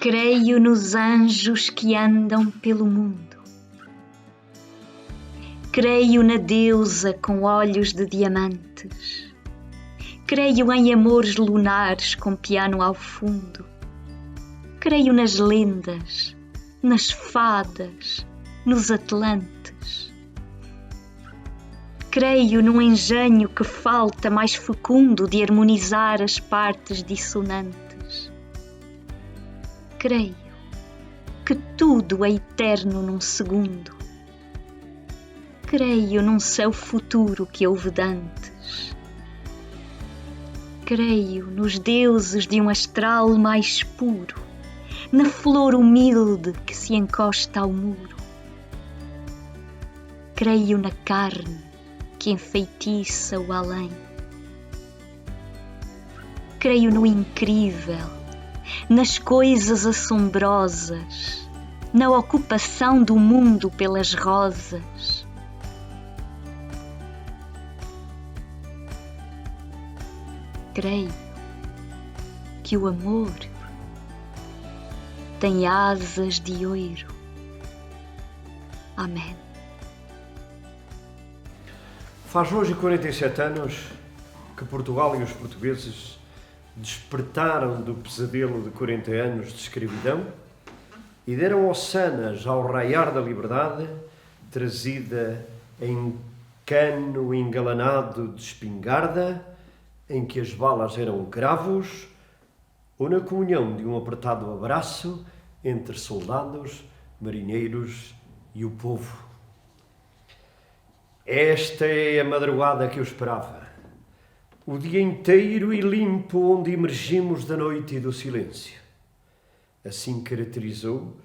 Creio nos anjos que andam pelo mundo. Creio na deusa com olhos de diamantes. Creio em amores lunares com piano ao fundo. Creio nas lendas, nas fadas, nos atlantes. Creio num engenho que falta mais fecundo de harmonizar as partes dissonantes. Creio que tudo é eterno num segundo. Creio num céu futuro que houve dantes. Creio nos deuses de um astral mais puro, na flor humilde que se encosta ao muro. Creio na carne que enfeitiça o além. Creio no incrível, nas coisas assombrosas, na ocupação do mundo pelas rosas. Creio que o amor tem asas de ouro. Amém. Faz hoje 47 anos que Portugal e os portugueses despertaram do pesadelo de 40 anos de escravidão e deram ossanas ao raiar da liberdade, trazida em cano engalanado de espingarda, em que as balas eram cravos, ou na comunhão de um apertado abraço entre soldados, marinheiros e o povo. Esta é a madrugada que eu esperava, o dia inteiro e limpo onde emergimos da noite e do silêncio. Assim caracterizou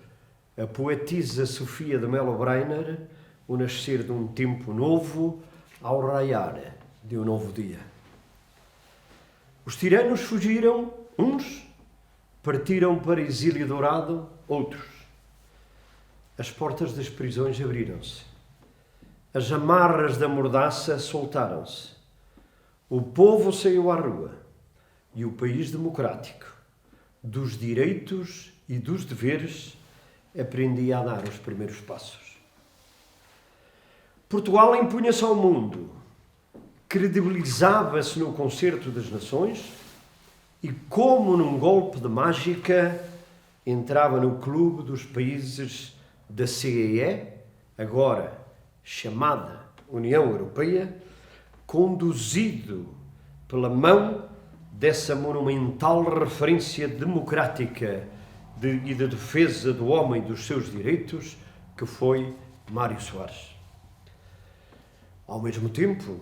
a poetisa Sofia de Mello Breiner o nascer de um tempo novo ao raiar de um novo dia. Os tiranos fugiram, uns partiram para exílio dourado, outros. As portas das prisões abriram-se. As amarras da mordaça soltaram-se. O povo saiu à rua e o país democrático, dos direitos e dos deveres, aprendia a dar os primeiros passos. Portugal impunha-se ao mundo, credibilizava-se no concerto das nações e, como num golpe de mágica, entrava no clube dos países da CEE, agora chamada União Europeia, conduzido pela mão dessa monumental referência democrática e de defesa do homem e dos seus direitos, que foi Mário Soares. Ao mesmo tempo,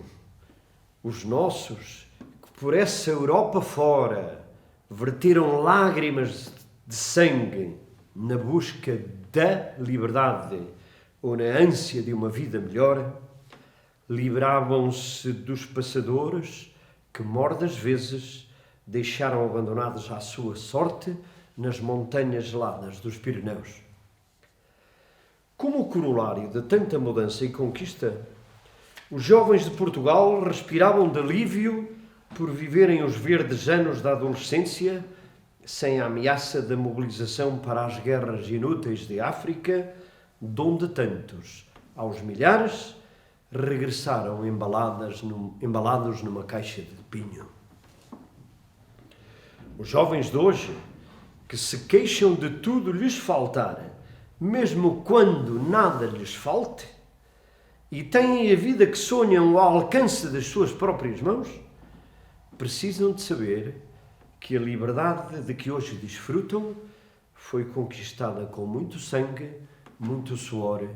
os nossos, que por essa Europa fora verteram lágrimas de sangue na busca da liberdade ou na ânsia de uma vida melhor, livravam-se dos passadores que, mordas vezes, deixaram abandonados à sua sorte nas montanhas geladas dos Pirineus. Como corolário de tanta mudança e conquista, os jovens de Portugal respiravam de alívio por viverem os verdes anos da adolescência sem a ameaça da mobilização para as guerras inúteis de África, de onde tantos, aos milhares, regressaram embalados numa caixa de pinho. Os jovens de hoje, que se queixam de tudo lhes faltar, mesmo quando nada lhes falte, e têm a vida que sonham ao alcance das suas próprias mãos, precisam de saber que a liberdade de que hoje desfrutam foi conquistada com muito sangue, muito suor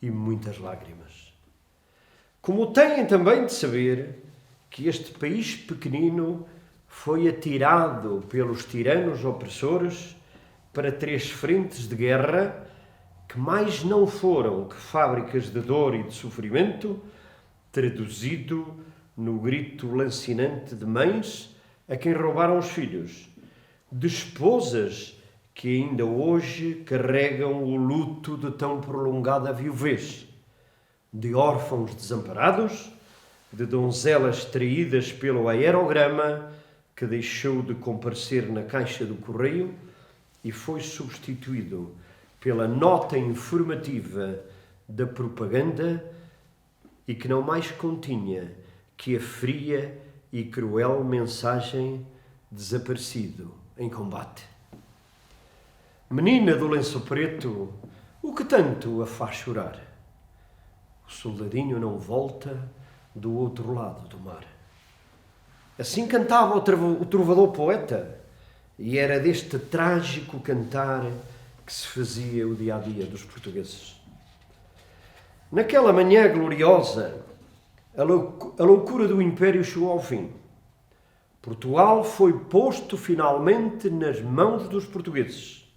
e muitas lágrimas. Como têm também de saber que este país pequenino foi atirado pelos tiranos opressores para 3 frentes de guerra que mais não foram que fábricas de dor e de sofrimento, traduzido no grito lancinante de mães a quem roubaram os filhos, de esposas que ainda hoje carregam o luto de tão prolongada viuvez, de órfãos desamparados, de donzelas traídas pelo aerograma que deixou de comparecer na caixa do correio e foi substituído pela nota informativa da propaganda e que não mais continha que a fria e cruel mensagem desaparecido em combate. Menina do lenço preto, o que tanto a faz chorar? O soldadinho não volta do outro lado do mar. Assim cantava o trovador poeta, e era deste trágico cantar que se fazia o dia-a-dia dos portugueses. Naquela manhã gloriosa, a loucura do Império chegou ao fim. Portugal foi posto finalmente nas mãos dos portugueses.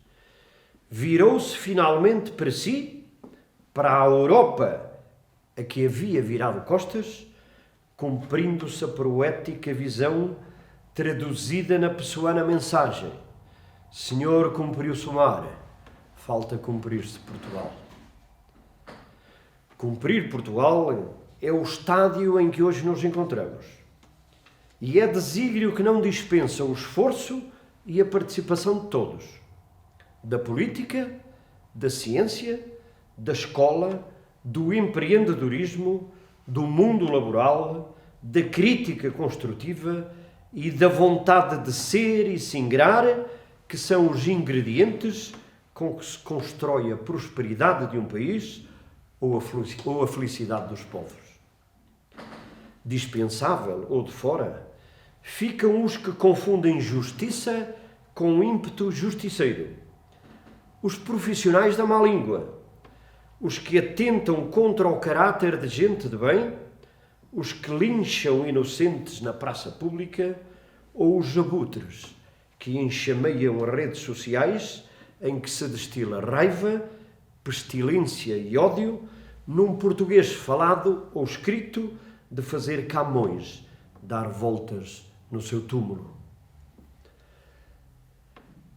Virou-se finalmente para si, para a Europa a que havia virado costas, cumprindo-se a poética visão traduzida na pessoana mensagem: Senhor, cumpriu-se o mar, falta cumprir-se Portugal. Cumprir Portugal é o estádio em que hoje nos encontramos. E é desígnio que não dispensa o esforço e a participação de todos. Da política, da ciência, da escola, do empreendedorismo, do mundo laboral, da crítica construtiva e da vontade de ser e se ingrar, que são os ingredientes com que se constrói a prosperidade de um país ou a felicidade dos povos. Dispensável ou de fora, ficam os que confundem justiça com ímpeto justiceiro, os profissionais da má língua, os que atentam contra o caráter de gente de bem, os que lincham inocentes na praça pública ou os abutres que enxameiam as redes sociais em que se destila raiva, pestilência e ódio num português falado ou escrito de fazer Camões dar voltas no seu túmulo.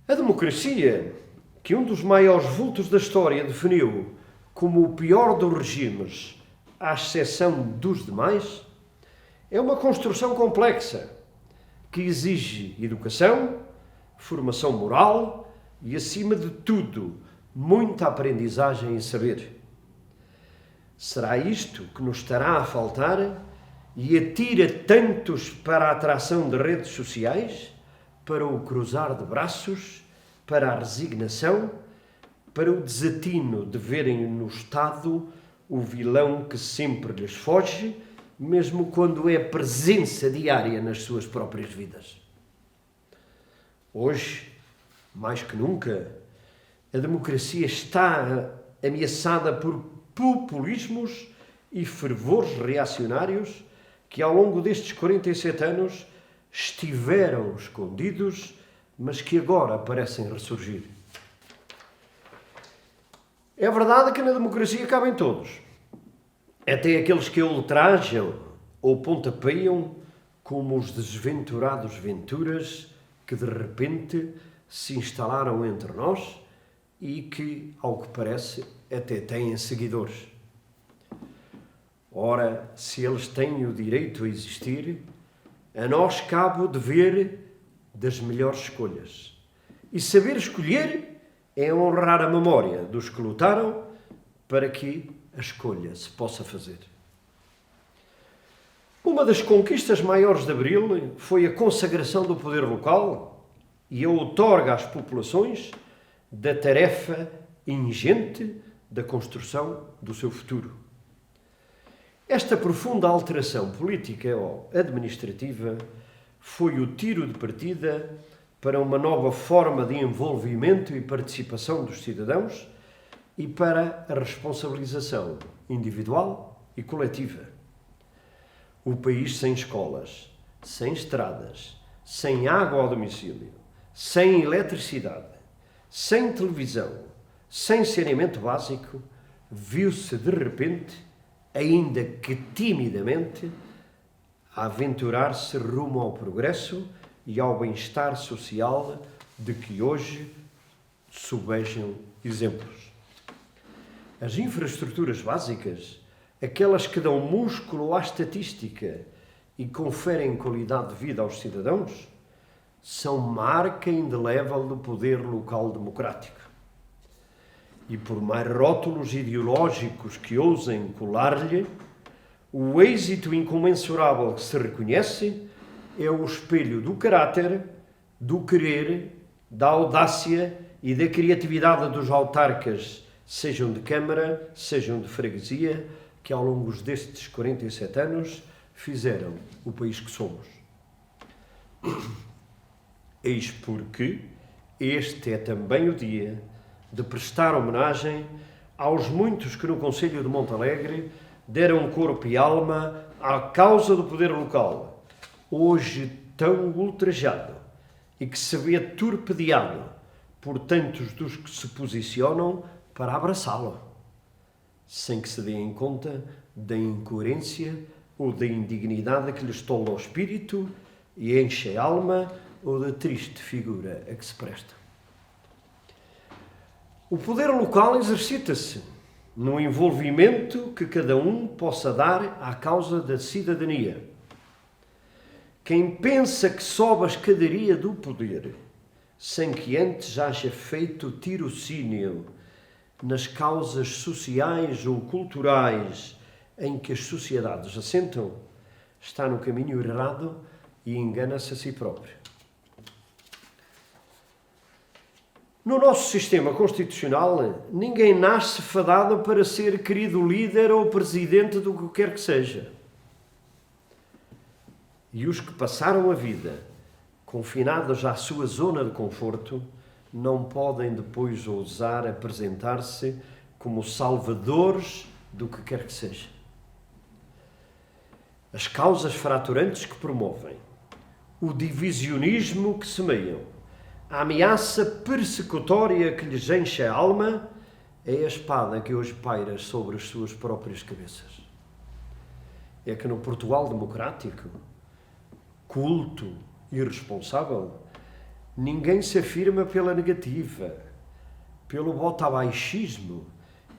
A democracia, que um dos maiores vultos da história definiu como o pior dos regimes, à exceção dos demais, é uma construção complexa que exige educação, formação moral e, acima de tudo, muita aprendizagem e saber. Será isto que nos estará a faltar e atira tantos para a atração de redes sociais, para o cruzar de braços, para a resignação, para o desatino de verem no Estado o vilão que sempre lhes foge, mesmo quando é presença diária nas suas próprias vidas. Hoje, mais que nunca, a democracia está ameaçada por populismos e fervores reacionários que ao longo destes 47 anos estiveram escondidos, mas que agora parecem ressurgir. É verdade que na democracia cabem todos, até aqueles que a ultrajam ou pontapeiam, como os desventurados Venturas que de repente se instalaram entre nós e que, ao que parece, até têm seguidores. Ora, se eles têm o direito a existir, a nós cabe o dever das melhores escolhas. E saber escolher é honrar a memória dos que lutaram para que a escolha se possa fazer. Uma das conquistas maiores de Abril foi a consagração do poder local e a outorga às populações da tarefa ingente da construção do seu futuro. Esta profunda alteração política ou administrativa foi o tiro de partida para uma nova forma de envolvimento e participação dos cidadãos e para a responsabilização individual e coletiva. O país sem escolas, sem estradas, sem água ao domicílio, sem eletricidade, sem televisão, sem saneamento básico, viu-se de repente, ainda que timidamente, a aventurar-se rumo ao progresso e ao bem-estar social de que hoje sobejam exemplos. As infraestruturas básicas, aquelas que dão músculo à estatística e conferem qualidade de vida aos cidadãos, são marca indelével do poder local democrático. E por mais rótulos ideológicos que ousem colar-lhe, o êxito incomensurável que se reconhece é o espelho do caráter, do querer, da audácia e da criatividade dos autarcas, sejam de Câmara, sejam de freguesia, que ao longo destes 47 anos fizeram o país que somos. Eis porque este é também o dia de prestar homenagem aos muitos que no Concelho de Montalegre deram corpo e alma à causa do poder local, hoje tão ultrajado e que se vê torpedeado por tantos dos que se posicionam para abraçá-lo, sem que se deem conta da incoerência ou da indignidade que lhes tola o espírito e enche a alma ou da triste figura a que se presta. O poder local exercita-se no envolvimento que cada um possa dar à causa da cidadania. Quem pensa que sobe a escadaria do poder sem que antes haja feito tirocínio nas causas sociais ou culturais em que as sociedades assentam, está no caminho errado e engana-se a si próprio. No nosso sistema constitucional, ninguém nasce fadado para ser querido líder ou presidente do que quer que seja. E os que passaram a vida confinados à sua zona de conforto não podem depois ousar apresentar-se como salvadores do que quer que seja. As causas fraturantes que promovem, o divisionismo que semeiam, a ameaça persecutória que lhes enche a alma é a espada que hoje paira sobre as suas próprias cabeças. É que no Portugal democrático, culto e responsável, ninguém se afirma pela negativa, pelo botabaixismo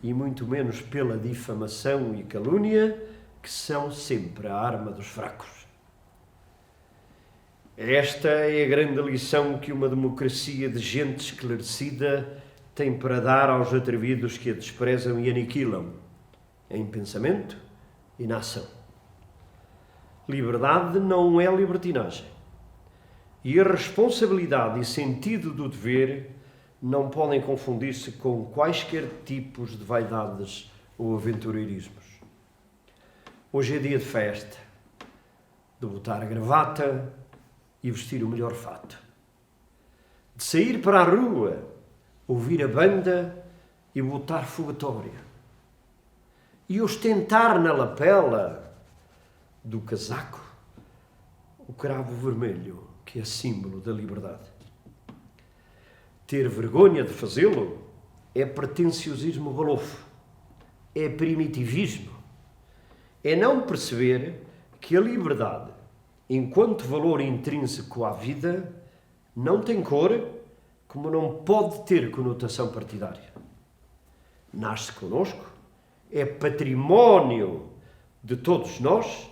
e muito menos pela difamação e calúnia, que são sempre a arma dos fracos. Esta é a grande lição que uma democracia de gente esclarecida tem para dar aos atrevidos que a desprezam e aniquilam, em pensamento e na ação. Liberdade não é libertinagem. E a responsabilidade e sentido do dever não podem confundir-se com quaisquer tipos de vaidades ou aventureirismos. Hoje é dia de festa, de botar a gravata e vestir o melhor fato, de sair para a rua, ouvir a banda e botar fogatória, e ostentar na lapela do casaco o cravo vermelho, que é símbolo da liberdade. Ter vergonha de fazê-lo é pretenciosismo balofo, é primitivismo, é não perceber que a liberdade, enquanto valor intrínseco à vida, não tem cor, como não pode ter conotação partidária. Nasce connosco, é património de todos nós,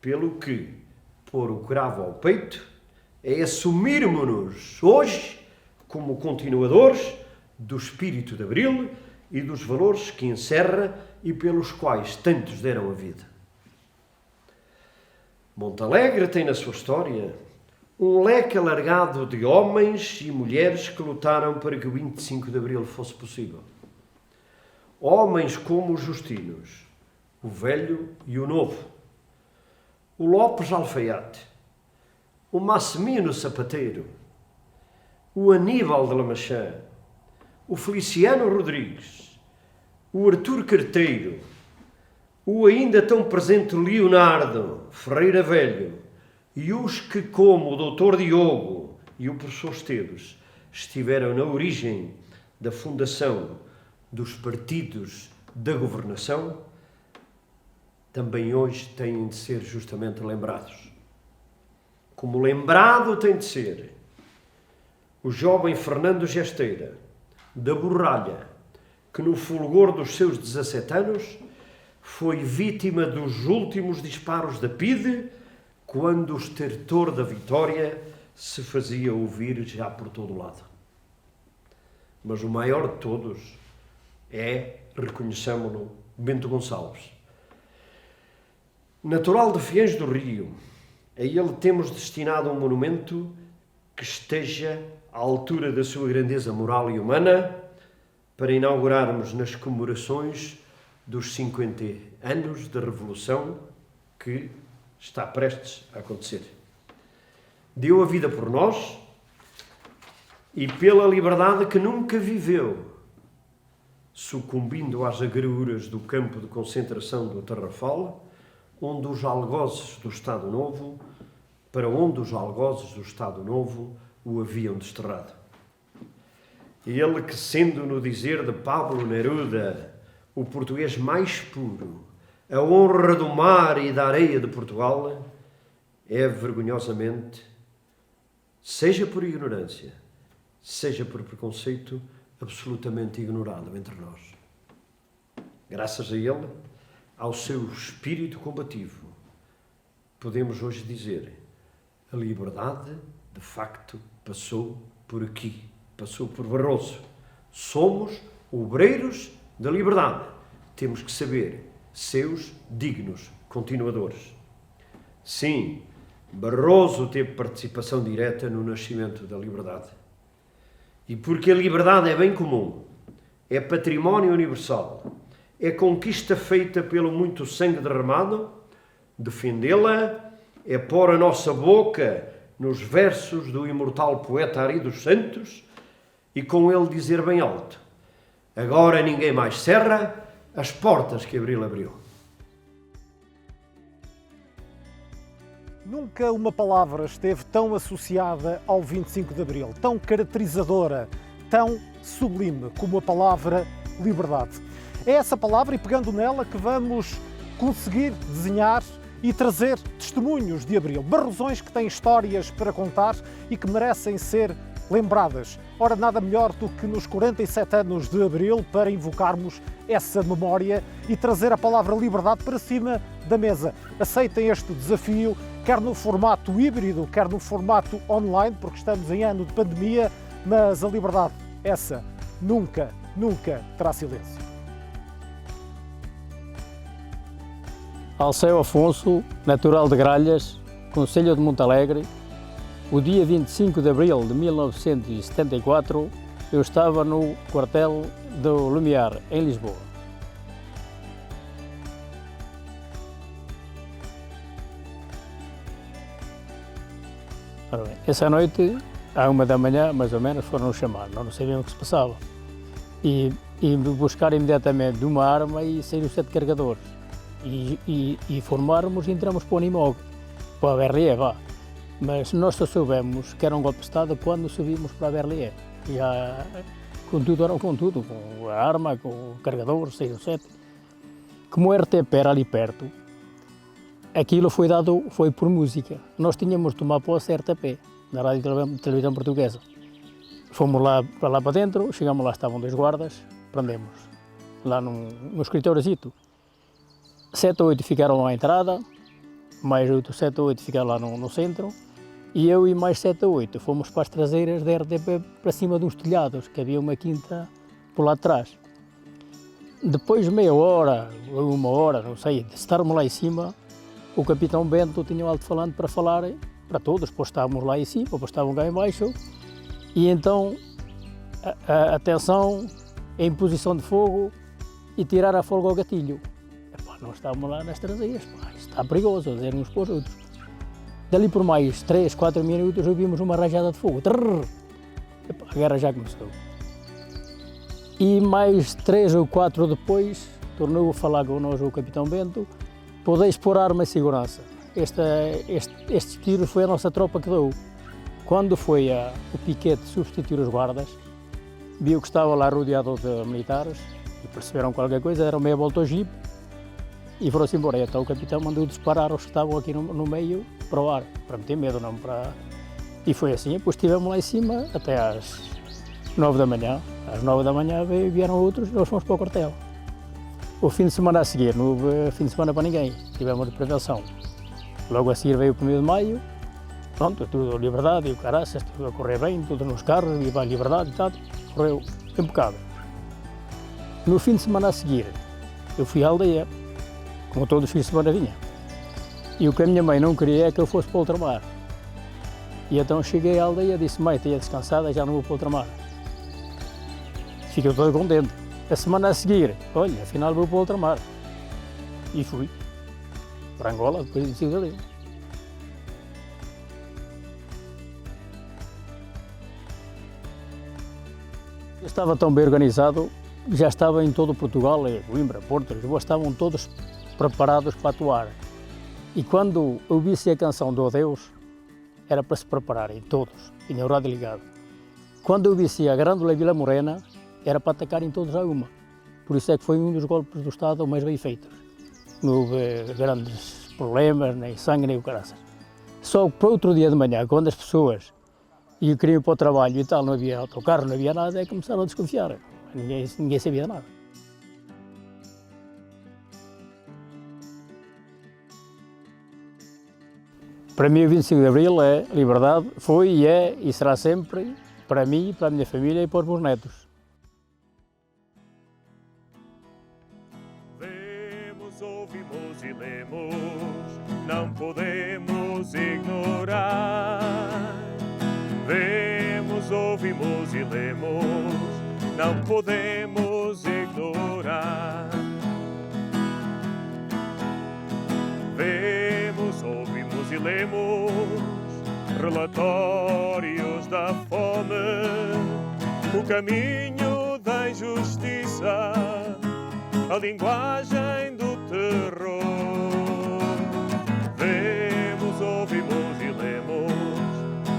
pelo que pôr o cravo ao peito é assumirmos-nos hoje como continuadores do espírito de Abril e dos valores que encerra e pelos quais tantos deram a vida. Montalegre tem na sua história um leque alargado de homens e mulheres que lutaram para que o 25 de Abril fosse possível. Homens como os Justinos, o Velho e o Novo, o Lopes Alfaiate, o Massimino Sapateiro, o Aníbal de Lamachã, o Feliciano Rodrigues, o Artur Carteiro, o ainda tão presente Leonardo Ferreira Velho e os que, como o Dr. Diogo e o professor Esteves, estiveram na origem da fundação dos partidos da governação, também hoje têm de ser justamente lembrados. Como lembrado tem de ser o jovem Fernando Gesteira, da Borralha, que no fulgor dos seus 17 anos foi vítima dos últimos disparos da PIDE, quando o estertor da vitória se fazia ouvir já por todo o lado. Mas o maior de todos é, reconheçamo-lo, Bento Gonçalves. Natural de Fiães do Rio, a ele temos destinado um monumento que esteja à altura da sua grandeza moral e humana para inaugurarmos nas comemorações dos 50 anos da Revolução que está prestes a acontecer. Deu a vida por nós e pela liberdade que nunca viveu, sucumbindo às agruras do campo de concentração do Tarrafal, onde os algozes do Estado Novo, para onde os algozes do Estado Novo o haviam desterrado. Ele que, sendo no dizer de Pablo Neruda, o português mais puro, a honra do mar e da areia de Portugal, é vergonhosamente, seja por ignorância, seja por preconceito, absolutamente ignorado entre nós. Graças a ele, ao seu espírito combativo, podemos hoje dizer: a liberdade, de facto, passou por aqui, passou por Barroso. Somos obreiros da liberdade. Temos que saber, seus dignos continuadores. Sim, Barroso teve participação direta no nascimento da liberdade. E porque a liberdade é bem comum, é património universal, é conquista feita pelo muito sangue derramado, defendê-la é pôr a nossa boca nos versos do imortal poeta Ari dos Santos e com ele dizer bem alto: agora ninguém mais cerra as portas que Abril abriu. Nunca uma palavra esteve tão associada ao 25 de Abril, tão caracterizadora, tão sublime como a palavra liberdade. É essa palavra, e pegando nela, que vamos conseguir desenhar e trazer testemunhos de Abril, barrosões que têm histórias para contar e que merecem ser lembradas. Ora, nada melhor do que nos 47 anos de Abril para invocarmos essa memória e trazer a palavra liberdade para cima da mesa. Aceitem este desafio, quer no formato híbrido, quer no formato online, porque estamos em ano de pandemia, mas a liberdade, essa, nunca, nunca terá silêncio. Alceu Afonso, natural de Gralhas, concelho de Montalegre. O dia 25 de abril de 1974, eu estava no quartel do Lumiar, em Lisboa. Ora bem, essa noite, à 1 da manhã, mais ou menos, foram-nos chamar, não sabiam o que se passava. E buscar imediatamente uma arma e saíram 7 carregadores. E formarmos e entramos para o Unimog, para a BRE, vá. Mas nós só soubemos que era um golpe de Estado quando subimos para a BRE. Já com tudo, com a arma, com o carregador, 6 ou 7. Como o RTP era ali perto, aquilo foi por música. Nós tínhamos de tomar posse RTP, na Rádio e Televisão Portuguesa. Fomos lá para dentro, chegamos lá, estavam 2 guardas, prendemos lá no escritóriozito. 7 ou 8 ficaram à entrada, mais 7 ou 8 ficaram lá no centro, e eu e mais 7 ou 8 fomos para as traseiras da RTP para cima de uns telhados, que havia uma quinta por lá atrás. Depois de meia hora, ou 1 hora, não sei, de estarmos lá em cima, o capitão Bento tinha um alto-falante para falar para todos, pois estávamos lá em cima, pois estavam cá em baixo, e então, atenção, em posição de fogo e tirar a folga ao gatilho. Nós estávamos lá nas traseiras, isto está perigoso, a dizer uns para os outros. Dali por mais 3, 4 minutos ouvimos uma rajada de fogo. A guerra já começou. E mais 3 ou 4 depois, tornou a falar connosco o capitão Bento: podeis pôr arma em segurança. Este tiro foi a nossa tropa que deu. Quando foi o piquete substituir os guardas, viu que estava lá rodeado de militares e perceberam qualquer coisa, deram meia volta ao jipe e foram-se embora. Então o capitão mandou disparar os que estavam aqui no meio para o ar, para meter medo, não para... E foi assim, depois estivemos lá em cima até às 9 da manhã. Às 9 da manhã vieram outros e nós fomos para o quartel. O fim de semana a seguir, não houve fim de semana para ninguém, tivemos de prevenção. Logo a seguir veio o 1º de maio pronto, tudo a liberdade e o caraças, tudo a correr bem, tudo nos carros, viva a liberdade e tal, correu impecável. No fim de semana a seguir, eu fui à aldeia, como todos os fins de semana vinha. E o que a minha mãe não queria é que eu fosse para o ultramar. E então cheguei à aldeia, disse: mãe, estou descansada, já não vou para o ultramar. Fiquei todo contente. A semana a seguir, olha, afinal vou para o ultramar. E fui para Angola, depois de ali. Eu estava tão bem organizado, já estava em todo Portugal, Coimbra, Porto, Lisboa, estavam todos preparados para atuar. E quando ouvisse a canção do Adeus, era para se prepararem todos, tinha o rádio ligado. Quando ouvisse a Grândola Vila Morena, era para atacarem todos a uma. Por isso é que foi um dos golpes do Estado mais bem feitos. Não houve grandes problemas, nem sangue, nem o caraças. Só para outro dia de manhã, quando as pessoas queriam ir para o trabalho e tal, não havia autocarro, não havia nada, é que começaram a desconfiar. Ninguém sabia nada. Para mim, o 25 de Abril é liberdade, foi e é e será sempre para mim, para a minha família e para os meus netos. Vemos, ouvimos e lemos, não podemos ignorar. Vemos, ouvimos e lemos, não podemos ignorar. Vemos, ouvimos e lemos relatórios da fome, o caminho da injustiça, a linguagem do terror. Vemos, ouvimos e lemos,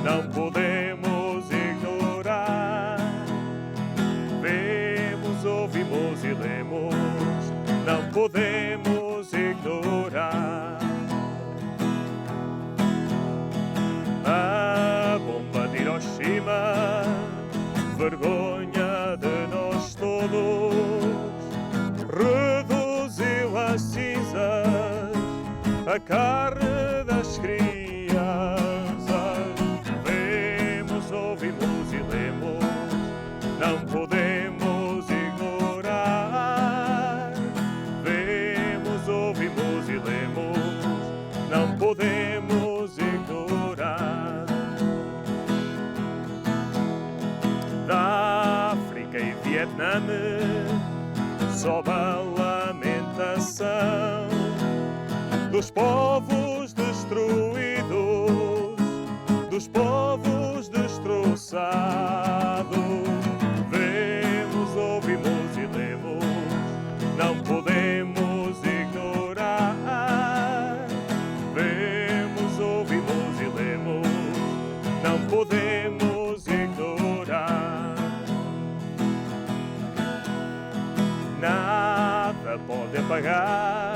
não podemos ignorar. Vemos, ouvimos e lemos, não podemos ignorar. A bomba de Hiroshima, vergonha de nós todos, reduziu às cinzas a carne das crianças. Vemos, ouvimos e lemos, não podemos ignorar. Vemos, ouvimos e lemos, não podemos ignorar. Da África e Vietnã sobe a lamentação dos povos destruídos, dos povos destroçados. Vemos, ouvimos e lemos, não podemos ignorar. Vemos, ouvimos e lemos, não podemos ignorar. Nada pode apagar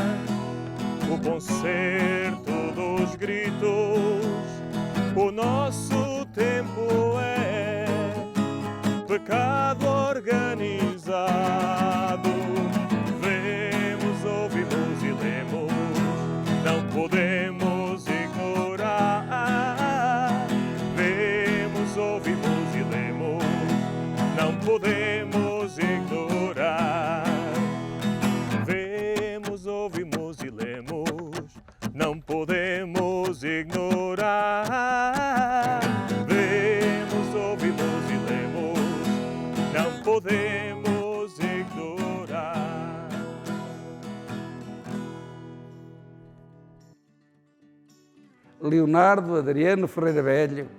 o concerto dos gritos. O nosso tempo é pecado organizado. Vemos, ouvimos e lemos, não podemos ignorar. Vemos, ouvimos e lemos, não podemos ignorar. Vemos, ouvimos e lemos, não podemos ignorar. Vemos, ouvimos e lemos, não podemos ignorar. Leonardo Adriano Ferreira Velho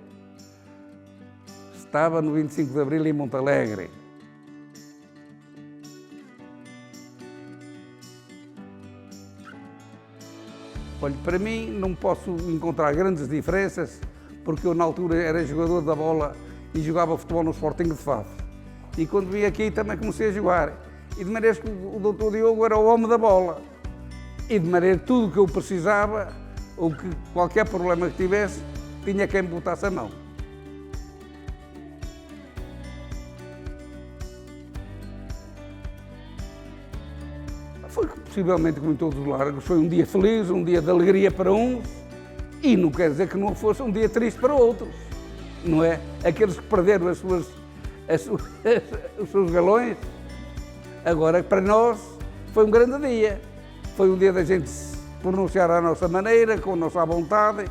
estava no 25 de Abril em Montalegre. Olha, para mim não posso encontrar grandes diferenças, porque eu na altura era jogador da bola e jogava futebol no Sporting de Faf. E quando vim aqui também comecei a jogar. E de maneira que o Dr. Diogo era o homem da bola. E de maneira que tudo o que eu precisava, ou que qualquer problema que tivesse, tinha quem me botasse a mão. Foi possivelmente como em todos os largos, foi um dia feliz, um dia de alegria para uns E não quer dizer que não fosse um dia triste para outros, não é? Aqueles que perderam os seus galões. Agora, para nós, foi um grande dia. Foi um dia da gente se pronunciar à nossa maneira, com a nossa vontade,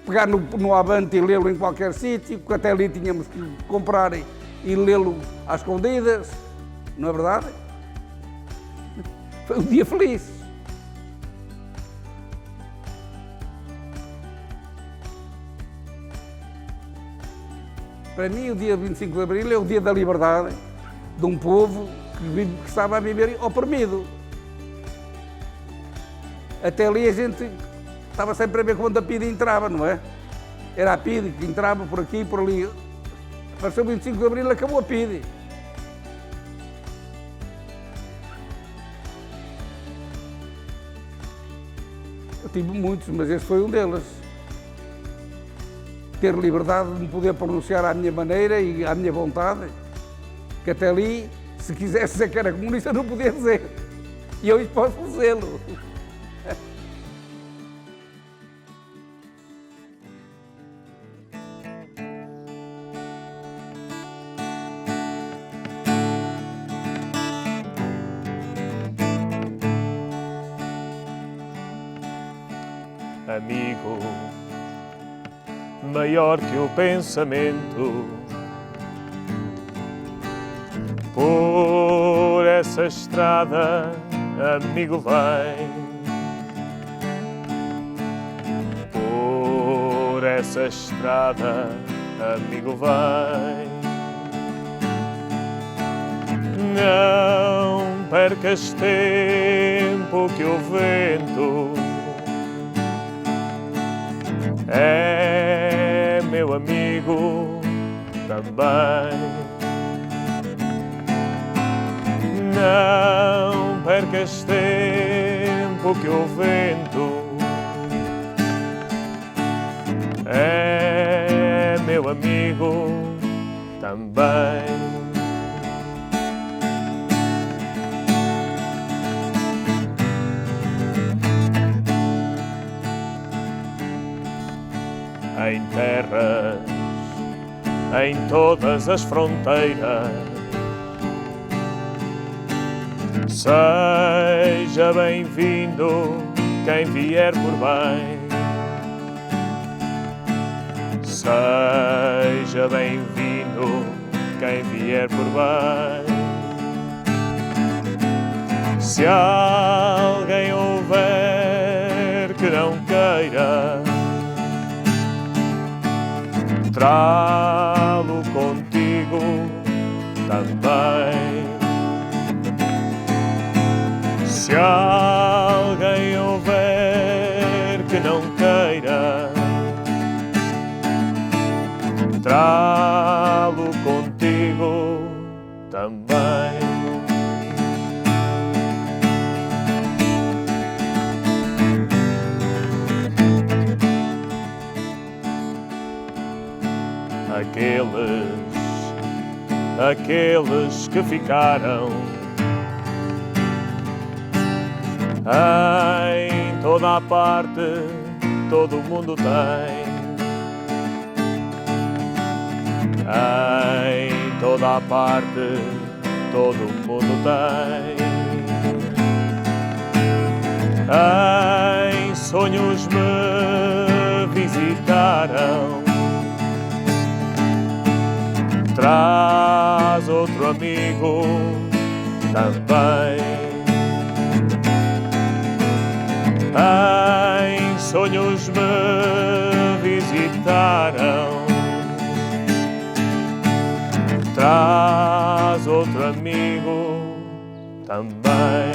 pegar no Avante e lê-lo em qualquer sítio, que até ali tínhamos que comprar e lê-lo às escondidas, não é verdade? Foi um dia feliz. Para mim, o dia 25 de Abril é o dia da liberdade de um povo que estava a viver oprimido. Até ali a gente estava sempre a ver quando a PIDE entrava, não é? Era a PIDE que entrava por aqui e por ali. Apareceu o 25 de Abril e acabou a PIDE. Eu tive muitos, mas esse foi um deles. Ter liberdade de me poder pronunciar à minha maneira e à minha vontade, que até ali, se quisesse dizer que era comunista, não podia dizer. E hoje posso dizê-lo. Amigo, maior que o pensamento, por essa estrada, amigo, vai. Por essa estrada, amigo, vai. Não percas tempo que o vento é meu amigo também. Não percas tempo que o vento é meu amigo também. Em terras, em todas as fronteiras, seja bem-vindo quem vier por bem. Seja bem-vindo quem vier por bem. Se alguém houver que não queira, trá-lo contigo também. Se alguém houver que não queira, trá-lo contigo também. Aqueles que ficaram em toda a parte, todo mundo tem. Em toda a parte, todo mundo tem. Em sonhos me visitaram. Traz outro amigo também. Em sonhos me visitaram. Traz outro amigo também.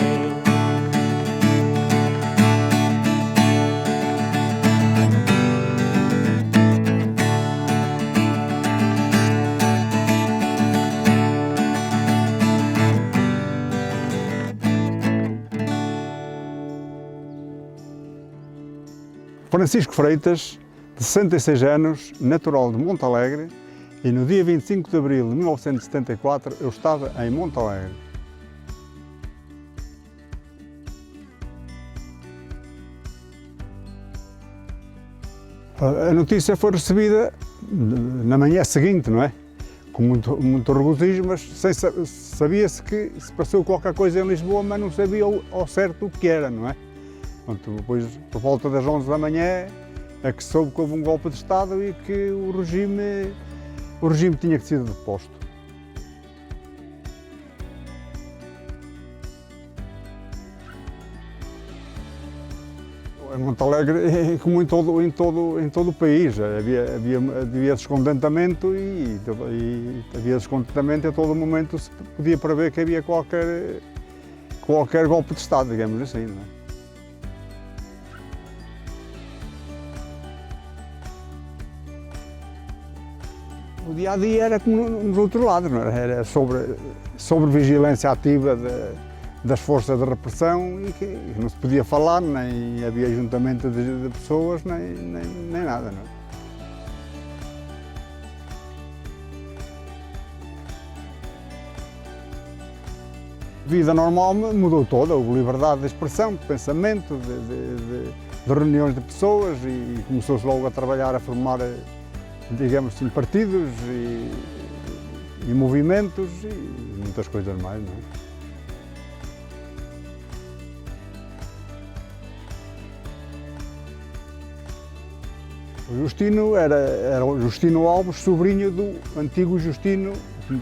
Francisco Freitas, de 66 anos, natural de Monte Alegre, e no dia 25 de abril de 1974 eu estava em Monte Alegre. A notícia foi recebida na manhã seguinte, não é? Com muito regozijo, mas sabia-se que se passou qualquer coisa em Lisboa, mas não sabia ao certo o que era, não é? Portanto, depois, por volta das 11 da manhã, é que soube que houve um golpe de Estado e que o regime tinha que ser deposto. Em Montalegre, como em todo o país, havia descontentamento e havia descontentamento, a todo momento se podia prever que havia qualquer golpe de Estado, digamos assim, não é? O dia-a-dia era como nos outros lados, não é? Era sobre vigilância ativa das forças de repressão e que não se podia falar, nem havia ajuntamento de pessoas, nem nada, não é? A vida normal mudou toda, houve liberdade de expressão, de pensamento, de reuniões de pessoas e começou-se logo a trabalhar, a formar, digamos assim, partidos e movimentos e muitas coisas mais, não é? O Justino era o Justino Alves, sobrinho do antigo Justino,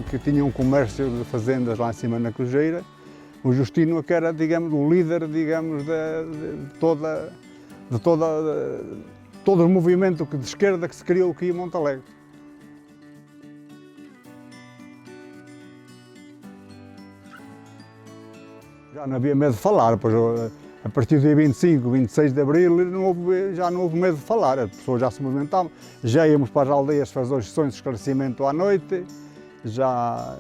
que tinha um comércio de fazendas lá em cima na Cruzeira. O Justino que era, digamos, o líder, digamos, de todo o movimento de esquerda que se criou aqui em Montalegre. Já não havia medo de falar, pois a partir do dia 25, 26 de Abril já não houve medo de falar, as pessoas já se movimentavam, já íamos para as aldeias fazer as sessões de esclarecimento à noite, já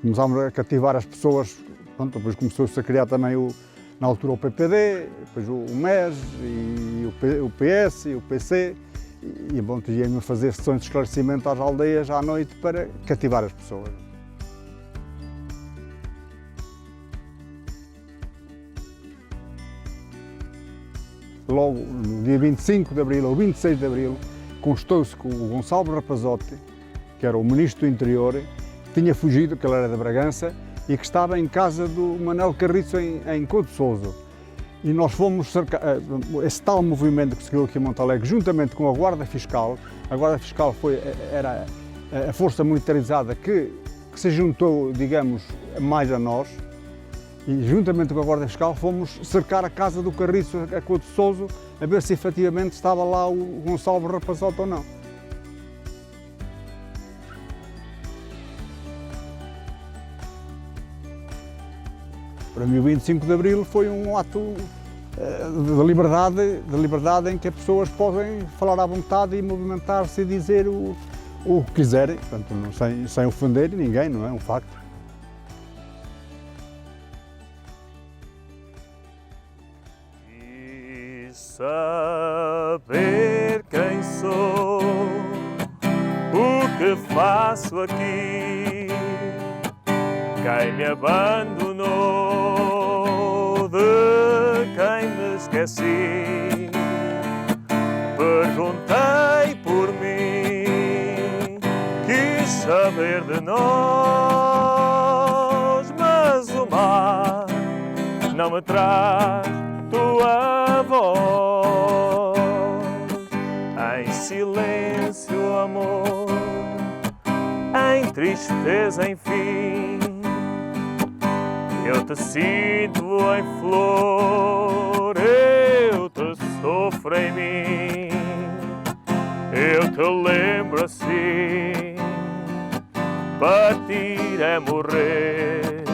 começámos a cativar as pessoas, pronto, depois começou-se a criar também na altura o PPD, depois o MES, e o PS e o PC, e bom, íamos fazer sessões de esclarecimento às aldeias à noite para cativar as pessoas. Logo no dia 25 de Abril ou 26 de Abril, constou-se que o Gonçalo Rapazote, que era o Ministro do Interior, tinha fugido, que ele era de Bragança, e que estava em casa do Manuel Carriço em Couto Souso. E nós fomos cercar esse tal movimento que se criou aqui em Montalegre, juntamente com a Guarda Fiscal. A Guarda Fiscal era a força militarizada que se juntou, digamos, mais a nós. E juntamente com a Guarda Fiscal fomos cercar a casa do Carriço a Couto Souso a ver se efetivamente estava lá o Gonçalo Rapazote ou não. Para mim o 25 de Abril foi um ato de liberdade em que as pessoas podem falar à vontade e movimentar-se e dizer o que quiserem, portanto, sem ofender ninguém, não é um facto. Saber quem sou, o que faço aqui, quem me abandonou, de quem me esqueci. Perguntei por mim, quis saber de nós, mas o mar não me traz tua voz. Em silêncio, amor, em tristeza, enfim, eu te sinto em flor, eu te sofro em mim, eu te lembro assim. Partir é morrer,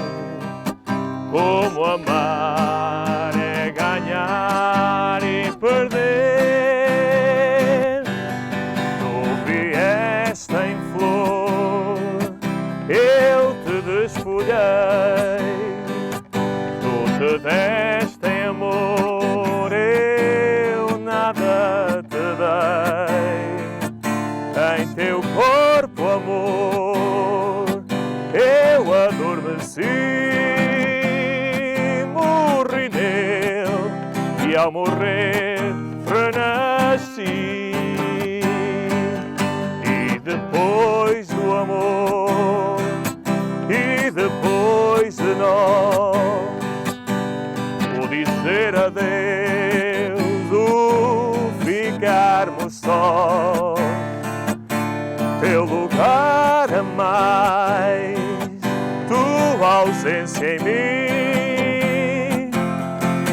como amar é ganhar e perder. Tu vieste em flor, eu te desfolhei. Tu te deste em amor, eu nada te dei. Em teu corpo, amor, eu adormeci. E ao morrer renasci.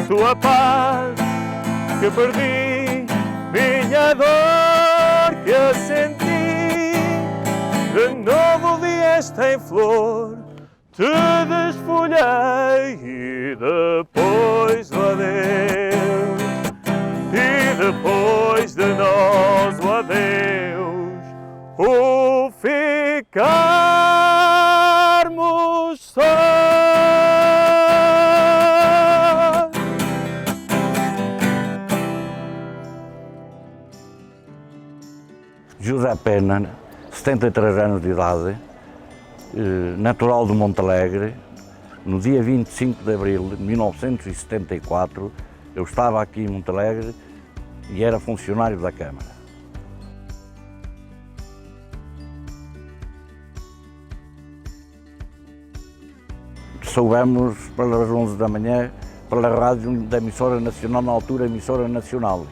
tua paz que perdi, minha dor que eu senti. De novo vi esta em flor, te desfolhei e depois o adeus. E depois de nós o adeus, o ficarmos sós. José Pena, 73 anos de idade, natural de Montalegre. No dia 25 de abril de 1974, eu estava aqui em Montalegre e era funcionário da Câmara. Soubemos pelas 11 da manhã, pela rádio da emissora nacional, na altura emissora nacional,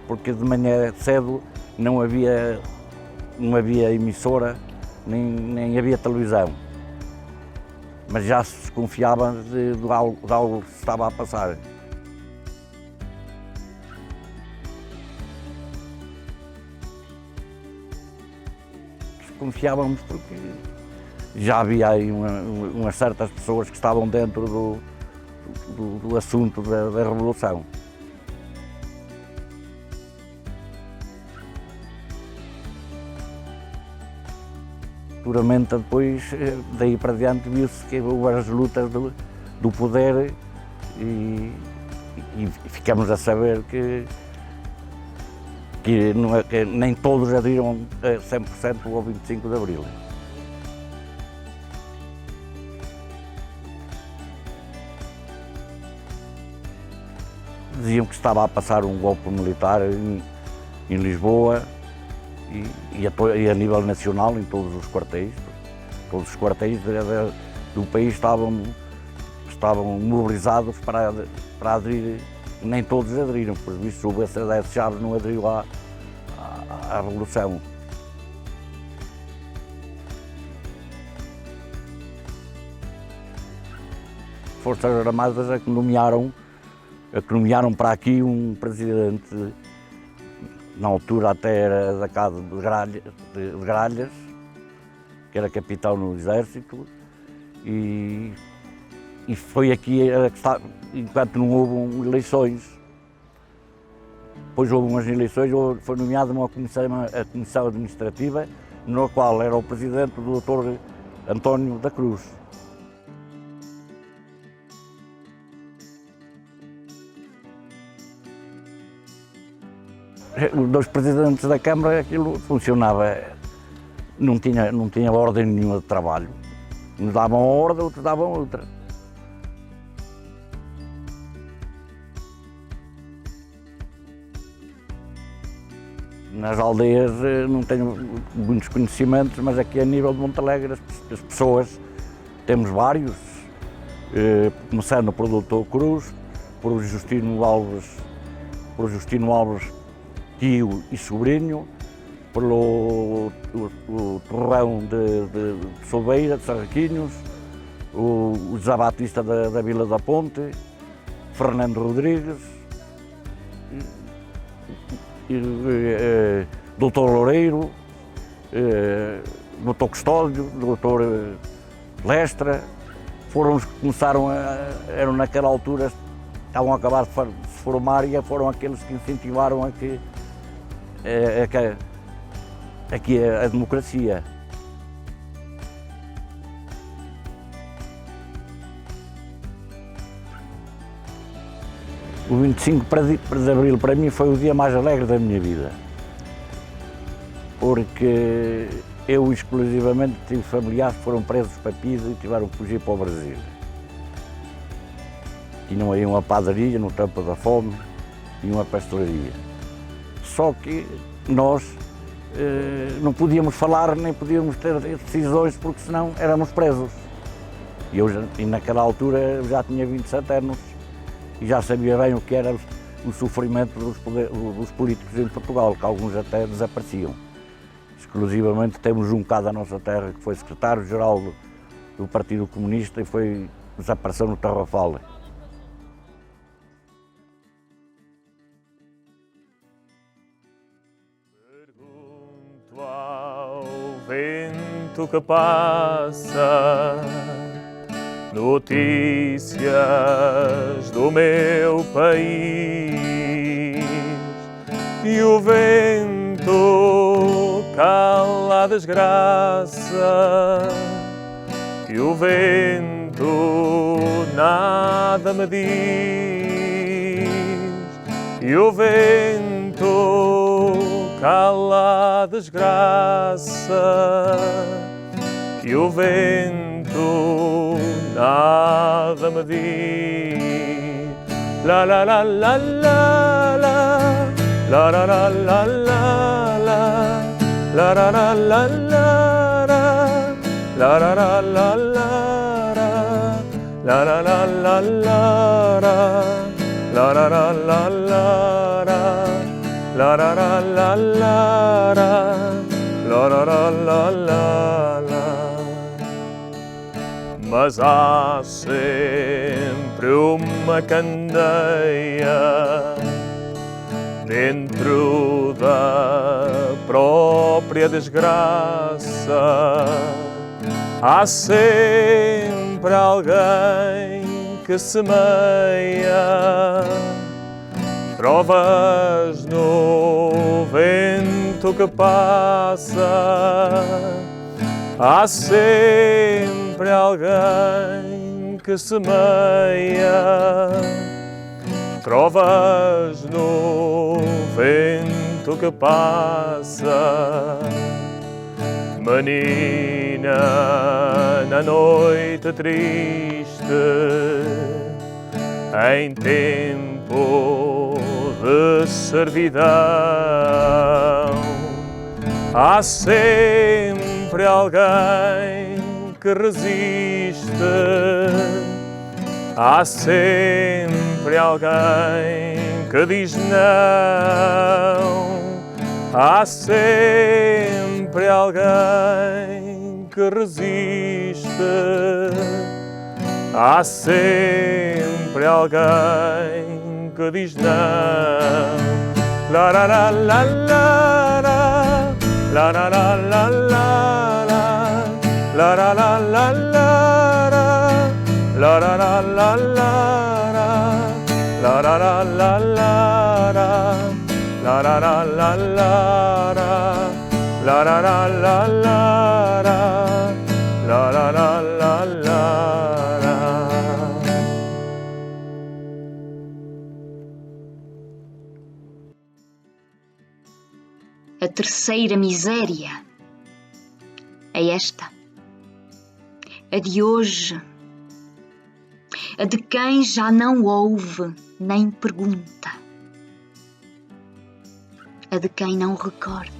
porque de manhã cedo não havia emissora, nem havia televisão. Mas já se desconfiava de algo que se estava a passar. Desconfiávamos porque já havia aí umas certas pessoas que estavam dentro do assunto da Revolução. Futuramente depois, daí para diante, viu-se que houve as lutas do poder e ficamos a saber que nem todos aderiram a 100% ao 25 de Abril. Diziam que estava a passar um golpe militar em Lisboa e a nível nacional, em todos os quartéis. Todos os quartéis do país estavam mobilizados para aderir. Nem todos aderiram, por isso o BCDS Chaves não aderiu à Revolução. Forças Armadas é que nomearam para aqui um presidente, na altura até era da casa de Gralhas, que era capitão no exército, e foi aqui, enquanto não houve eleições. Depois houve umas eleições, foi nomeada a comissão administrativa, na qual era o presidente o Dr. António da Cruz. Os dois presidentes da Câmara, aquilo funcionava, não tinha ordem nenhuma de trabalho. Uns davam uma ordem, outros davam outra. Nas aldeias não tenho muitos conhecimentos, mas aqui a nível de Montalegre as pessoas, temos vários, começando pelo Dr. Cruz, por Justino Alves, tio e sobrinho, pelo o Torrão de Solbeira, de Sarraquinhos, o José Batista da Vila da Ponte, Fernando Rodrigues, Dr. Loureiro, Dr. Custódio, Dr. Lestra, foram os que começaram eram naquela altura, estavam a acabar de se formar e foram aqueles que incentivaram a democracia. O 25 de Abril para mim foi o dia mais alegre da minha vida, porque eu exclusivamente tive familiares que foram presos para Pisa e tiveram que fugir para o Brasil. Tinham aí uma padaria no Campo da Fome e uma pastelaria. Só que nós não podíamos falar nem podíamos ter decisões porque senão éramos presos. E naquela altura eu já tinha 27 anos e já sabia bem o que era o sofrimento dos políticos em Portugal, que alguns até desapareciam. Exclusivamente temos um cá da nossa terra que foi secretário-geral do Partido Comunista e foi desapareceu no Tarrafal. Pergunto ao vento que passa notícias do meu país, e o vento cala a desgraça, e o vento nada me diz, e o vento cala a desgraça, e o vento nada me diz. La la la la la la, la la la la la la, la la la la la la, la la la la la la, la la la la la, la la la la la, la la la la la, la la la la la. Mas há sempre uma candeia dentro da própria desgraça. Há sempre alguém que semeia trovas no vento que passa. Há sempre alguém que semeia trovas no vento que passa. Menina, na noite triste, em tempo de servidão, há sempre alguém que resiste, há sempre alguém que diz não, há sempre alguém que resiste, há sempre alguém que diz não. La la la la la la, la la la la la la, la la la la la la, la la la la la la, la la la la la la, la la la la la la, la la la la la, la la la la la. A terceira miséria é esta, a de hoje, a de quem já não ouve nem pergunta, a de quem não recorda.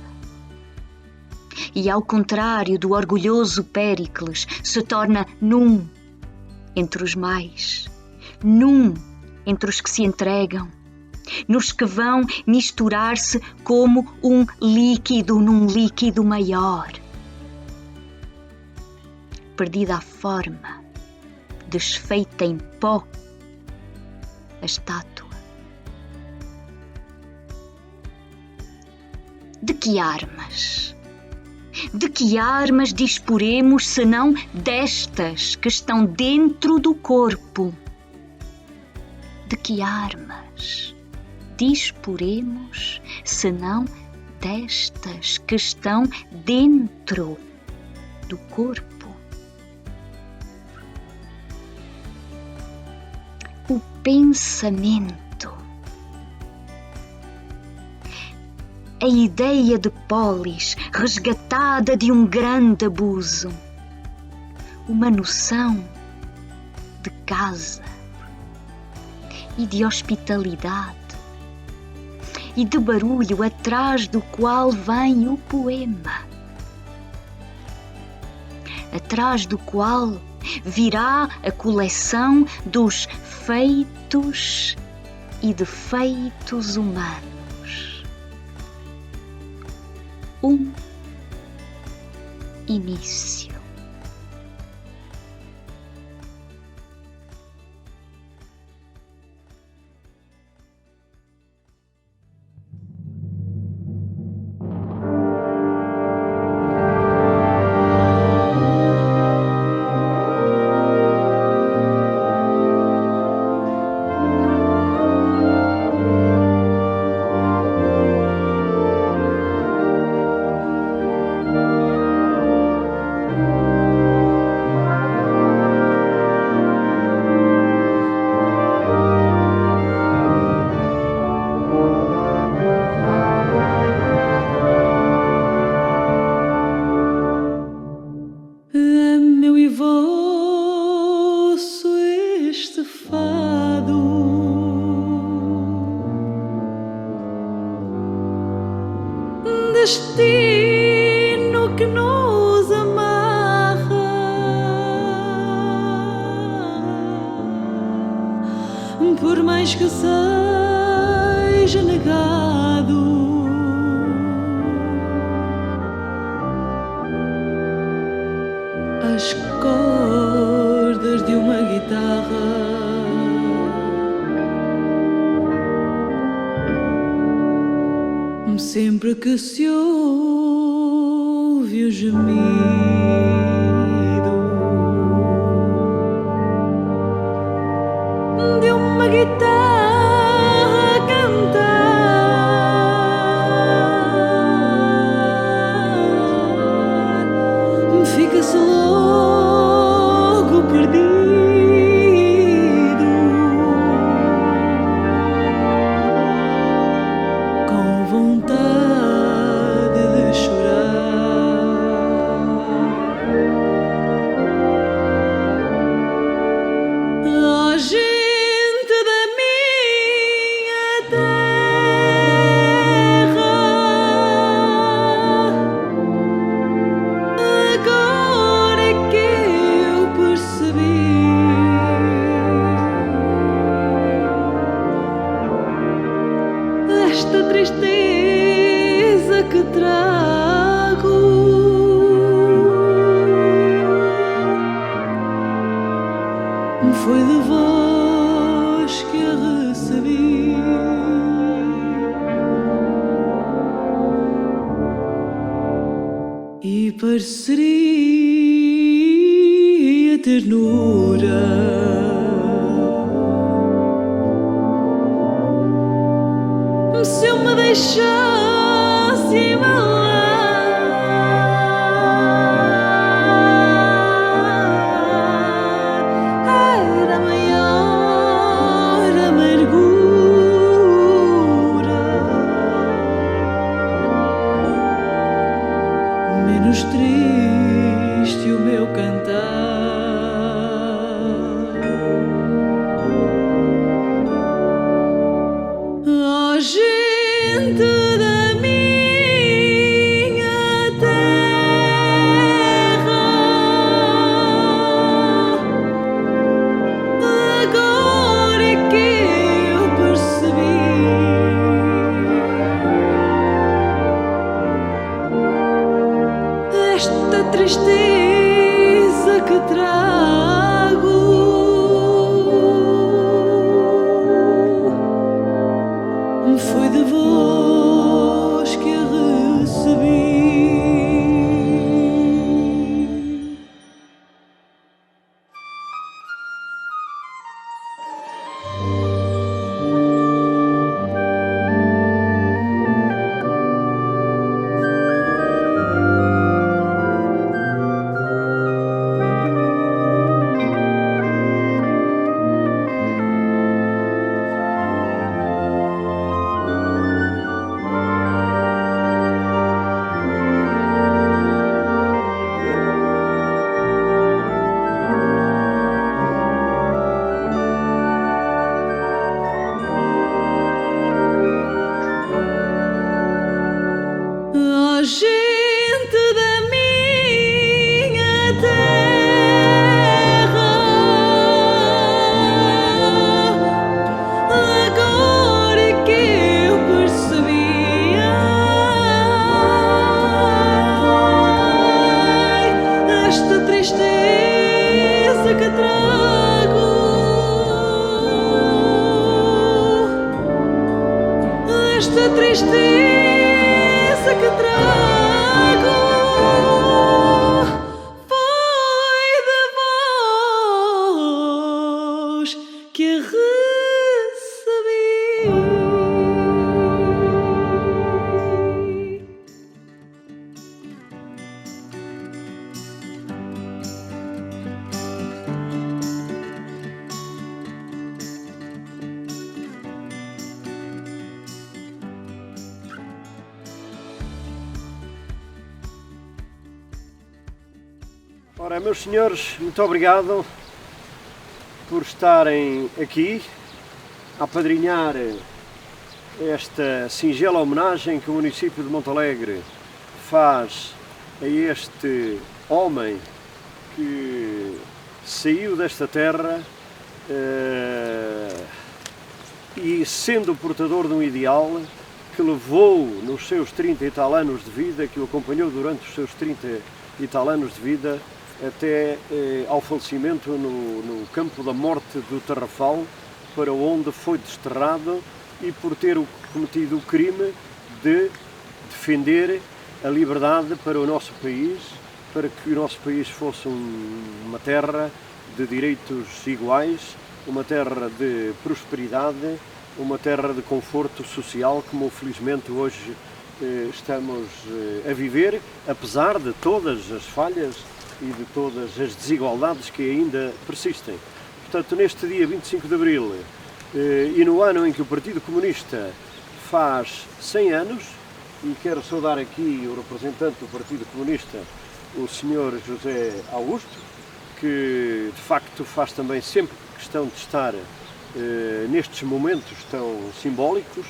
E ao contrário do orgulhoso Péricles, se torna num entre os mais, num entre os que se entregam, nos que vão misturar-se como um líquido num líquido maior. Perdida a forma, desfeita em pó, a estátua. De que armas? De que armas disporemos senão destas que estão dentro do corpo? De que armas disporemos senão destas que estão dentro do corpo? O pensamento, a ideia de polis resgatada de um grande abuso, uma noção de casa e de hospitalidade e de barulho atrás do qual vem o poema, atrás do qual virá a coleção dos feitos e defeitos humanos. Um início. destino que nos amarra, por mais que seja negado, as cordas de uma guitarra sempre que se ouve o gemido de uma guitarra a cantar, fica-se logo perdido, com vontade de chorar. Oh, gente da minha terra, agora é que eu percebi esta tristeza que trago. Foi de vós que a recebi. E pareceria ternura se eu me deixasse embalar. Era maior amargura, menos triste o meu cantar. Oh, gente da minha terra, agora é que eu percebi esta tristeza que trago. Foi de vós que a recebi. Oh, gente da minha terra, agora é que eu percebi esta tristeza que trago, esta tristeza que trago. Foi de vós que a recebi. Ora, meus senhores, muito obrigado por estarem aqui a apadrinhar esta singela homenagem que o município de Montalegre faz a este homem que saiu desta terra e sendo portador de um ideal que levou nos seus 30 e tal anos de vida, que o acompanhou durante os seus 30 e tal anos de vida até ao falecimento no campo da morte do Tarrafal, para onde foi desterrado e por ter cometido o crime de defender a liberdade para o nosso país, para que o nosso país fosse uma terra de direitos iguais, uma terra de prosperidade, uma terra de conforto social, como felizmente hoje estamos a viver, apesar de todas as falhas e de todas as desigualdades que ainda persistem. Portanto, neste dia 25 de Abril e no ano em que o Partido Comunista faz 100 anos, e quero saudar aqui o representante do Partido Comunista, o Sr. José Augusto, que de facto faz também sempre questão de estar nestes momentos tão simbólicos.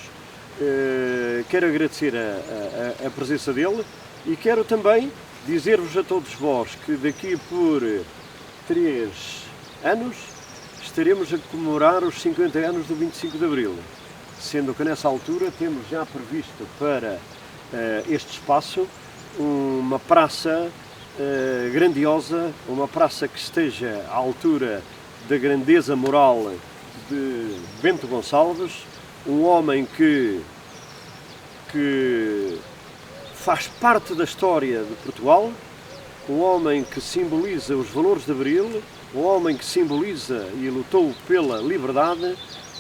Quero agradecer a presença dele e quero também dizer-vos a todos vós que daqui por 3 anos estaremos a comemorar os 50 anos do 25 de Abril, sendo que nessa altura temos já previsto para este espaço uma praça grandiosa, uma praça que esteja à altura da grandeza moral de Bento Gonçalves, um homem que faz parte da história de Portugal, um homem que simboliza os valores de Abril, um homem que simboliza e lutou pela liberdade,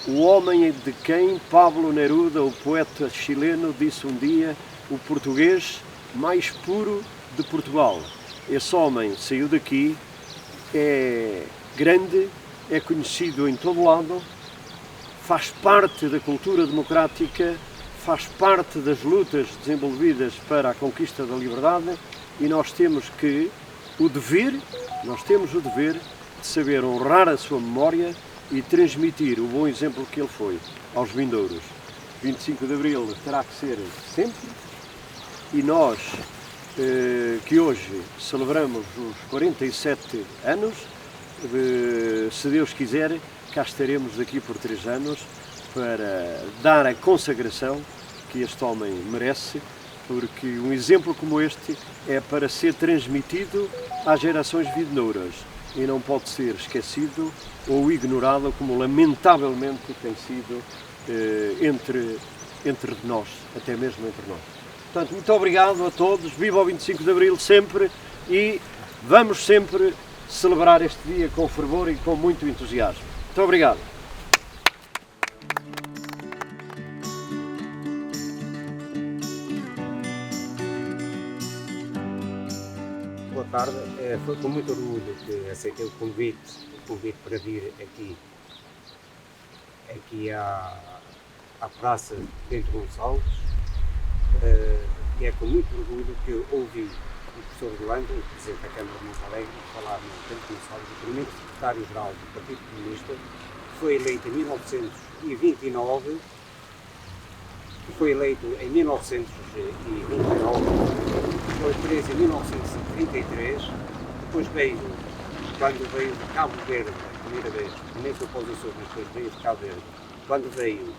o homem de quem Pablo Neruda, o poeta chileno, disse um dia: o português mais puro de Portugal. Esse homem saiu daqui, é grande, é conhecido em todo lado, faz parte da cultura democrática, faz parte das lutas desenvolvidas para a conquista da liberdade, e nós temos o dever de saber honrar a sua memória e transmitir o bom exemplo que ele foi aos vindouros. 25 de Abril terá que ser sempre, e nós que hoje celebramos os 47 anos, se Deus quiser, cá estaremos daqui por 3 anos para dar a consagração que este homem merece, porque um exemplo como este é para ser transmitido às gerações vindouras e não pode ser esquecido ou ignorado, como lamentavelmente tem sido entre nós, até mesmo entre nós. Portanto, muito obrigado a todos, viva o 25 de Abril sempre, e vamos sempre celebrar este dia com fervor e com muito entusiasmo. Muito obrigado. Boa tarde, foi com muito orgulho que aceitei o convite para vir aqui à Praça de Bento Gonçalves, e é com muito orgulho que eu ouvi o professor Orlando, o Presidente da Câmara de Montalegre, falar no Bento Gonçalves, o primeiro secretário-geral do Partido Comunista, que foi eleito em 1929, que foi eleito em 1929, foi preso em 1933, depois quando veio de Cabo Verde, a primeira vez, nem foi para os Açores, mas depois veio de Cabo Verde, quando veio,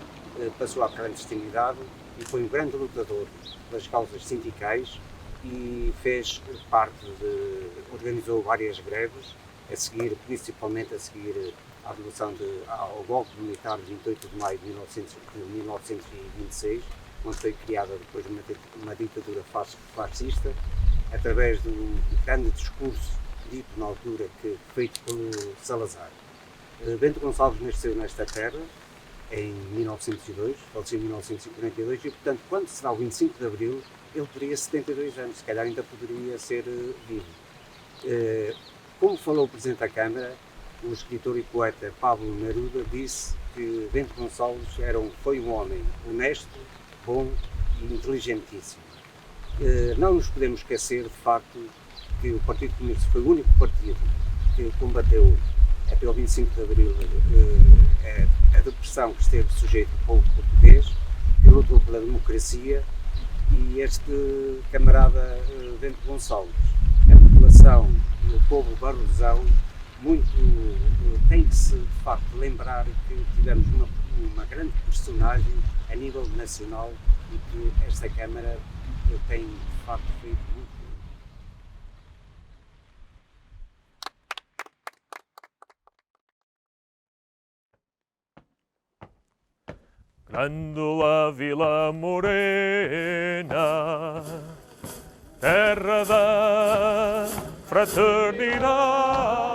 passou à clandestinidade e foi um grande lutador das causas sindicais e fez parte organizou várias greves, principalmente a seguir à revolução ao golpe militar de 28 de maio de 1926, onde foi criada depois uma ditadura fascista, através de um grande discurso dito na altura feito pelo Salazar. Bento Gonçalves nasceu nesta terra em 1902, faleceu em 1942 e, portanto, quando será o 25 de Abril, ele teria 72 anos, se calhar ainda poderia ser vivo. Como falou o Presidente da Câmara, o escritor e poeta Pablo Neruda disse que Bento Gonçalves foi um homem honesto, bom e inteligentíssimo. Não nos podemos esquecer, de facto, que o Partido Comunista foi o único partido que combateu até o 25 de Abril a depressão que esteve sujeito o povo português, lutou pela democracia, e este camarada Bento Gonçalves. A população e o povo barrosão tem que se, de facto, lembrar que tivemos uma grande personagem a nível nacional e que esta Câmara tem, de facto, feito muito. Grândola Vila Morena, terra da fraternidade.